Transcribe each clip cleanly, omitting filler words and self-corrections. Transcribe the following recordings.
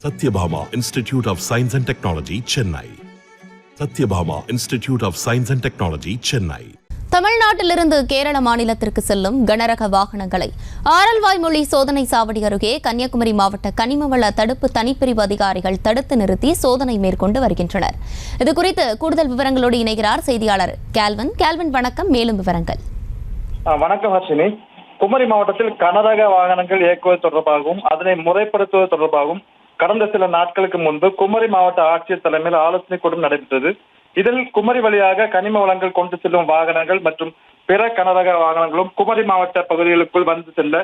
Satyabhama Institute of Science and Technology, Chennai. Satyabhama Institute of Science and Technology, Chennai. தமிழ்நாட்டிலிருந்து கேரள மாநிலத்திற்கு செல்லும் கனரக வாகனங்களை ஆரல்வாய்மொழி சோதனை சாவடி அருகே கன்னியாகுமரி மாவட்ட கனிமவள தடுப்பு தனிப்பிரிவு அதிகாரிகள் தடுத்து நிறுத்தி சோதனை மேற்கொண்டு வருகின்றனர். இதுகுறித்து கூடுதல் விவரங்களோடு இணைகிறார் செய்தியாளர் கேல்வின். கேல்வின், வணக்கம். மேலும் விவரங்கள். வணக்கம் ஹர்ஷினி. குமரி மாவட்டத்தில் கனரக வாகனங்கள் இயக்குவது தொடர்பாகவும் அதனை முறைப்படுத்துவது தொடர்பாகவும் கடந்த சில நாட்களுக்கு முன்பு குமரி மாவட்ட ஆட்சியர் தலைமையில் ஆலோசனை கூட்டம் நடைபெற்றது. இதில் குமரி வழியாக கனிம வளங்கள் கொண்டு செல்லும் வாகனங்கள் மற்றும் பிற கனரக வாகனங்களும் குமரி மாவட்ட பகுதிகளுக்குள் வந்து செல்ல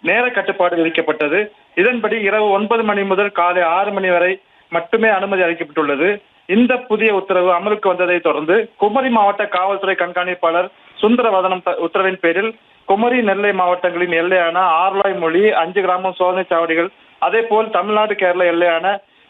நேர கட்டுப்பாடு விதிக்கப்பட்டது. இதன்படி இரவு 9 மணி முதல் காலை 6 மணி வரை மட்டுமே அனுமதி அளிக்கப்பட்டுள்ளது. இந்த புதிய உத்தரவு அமலுக்கு வந்ததை தொடர்ந்து குமரி மாவட்ட காவல்துறை கண்காணிப்பாளர் சுந்தரவதனம் உத்தரவின் பேரில் குமரி நெல்லை மாவட்டங்களின் எல்லையான ஆரல்வாய்மொழி 5 கிராமம் சோதனை சாவடிகள், அதே போல் தமிழ்நாடு கேரள எல்லையான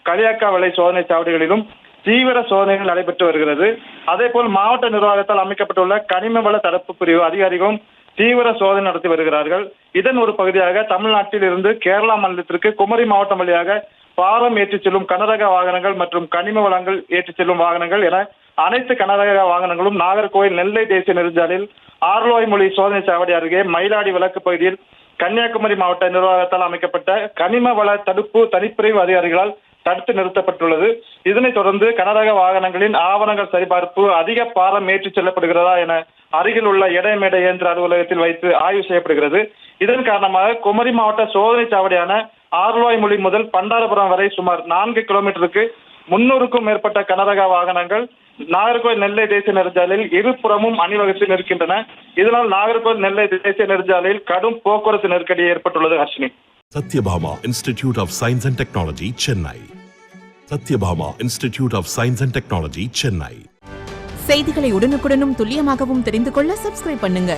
களியாக்காவிளை சோதனை சாவடிகளிலும் தீவிர சோதனைகள் நடைபெற்று வருகிறது. அதே போல் மாவட்ட நிர்வாகத்தால் அமைக்கப்பட்டுள்ள கனிம வள தடுப்பு பிரிவு அதிகாரிகளும் தீவிர சோதனை நடத்தி வருகிறார்கள். இதன் ஒரு பகுதியாக தமிழ்நாட்டில் இருந்து கேரளா மாநிலத்திற்கு குமரி மாவட்டம் வழியாக பாரம் ஏற்றிச் செல்லும் கனரக வாகனங்கள் மற்றும் கனிம வளங்கள் ஏற்றிச் செல்லும் வாகனங்கள் என அனைத்து கனரக வாகனங்களும் நாகர்கோவில் நெல்லை தேசிய நெடுஞ்சாலையில் ஆரல்வாய்மொழி சோதனை சாவடி அருகே மயிலாடி விலக்கு பகுதியில் கன்னியாகுமரி மாவட்ட நிர்வாகத்தால் அமைக்கப்பட்ட கனிம வள தடுப்பு தனிப்பிரிவு அதிகாரிகளால் தடுத்து நிறுத்தப்பட்டுள்ளது. இதனைத் தொடர்ந்து கனரக வாகனங்களின் ஆவணங்கள் சரிபார்ப்பு, அதிக பாரம் ஏற்றிச் செல்லப்படுகிறதா என அருகில் உள்ள எடைமேடை இயந்திர அலுவலகத்தில் வைத்து ஆய்வு செய்யப்படுகிறது. இதன் காரணமாக குமரி மாவட்ட சோதனை சாவடியான ஆரல்வாய்மொழி முதல் பண்டாரபுரம் வரை சுமார் 4 கிலோமீட்டருக்கு 300க்கும் மேற்பட்ட கனரக வாகனங்கள் நாகர்கோவில் நெல்லை தேசிய நெடுஞ்சாலையில் இருபுறமும் அணிவகுத்து நிற்கின்றன. இதனால் நாகர்கோவில் நெல்லை தேசிய நெடுஞ்சாலையில் கடும் போக்குவரத்து நெருக்கடி ஏற்பட்டுள்ளது. Harshini. Satyabhama Institute of Science and Technology, Chennai. Satyabhama Institute of Science and Technology, Chennai. செய்திகளை உடனுக்குடனும் துல்லியமாகவும் தெரிந்து கொள்ள சப்ஸ்கிரைப் பண்ணுங்க.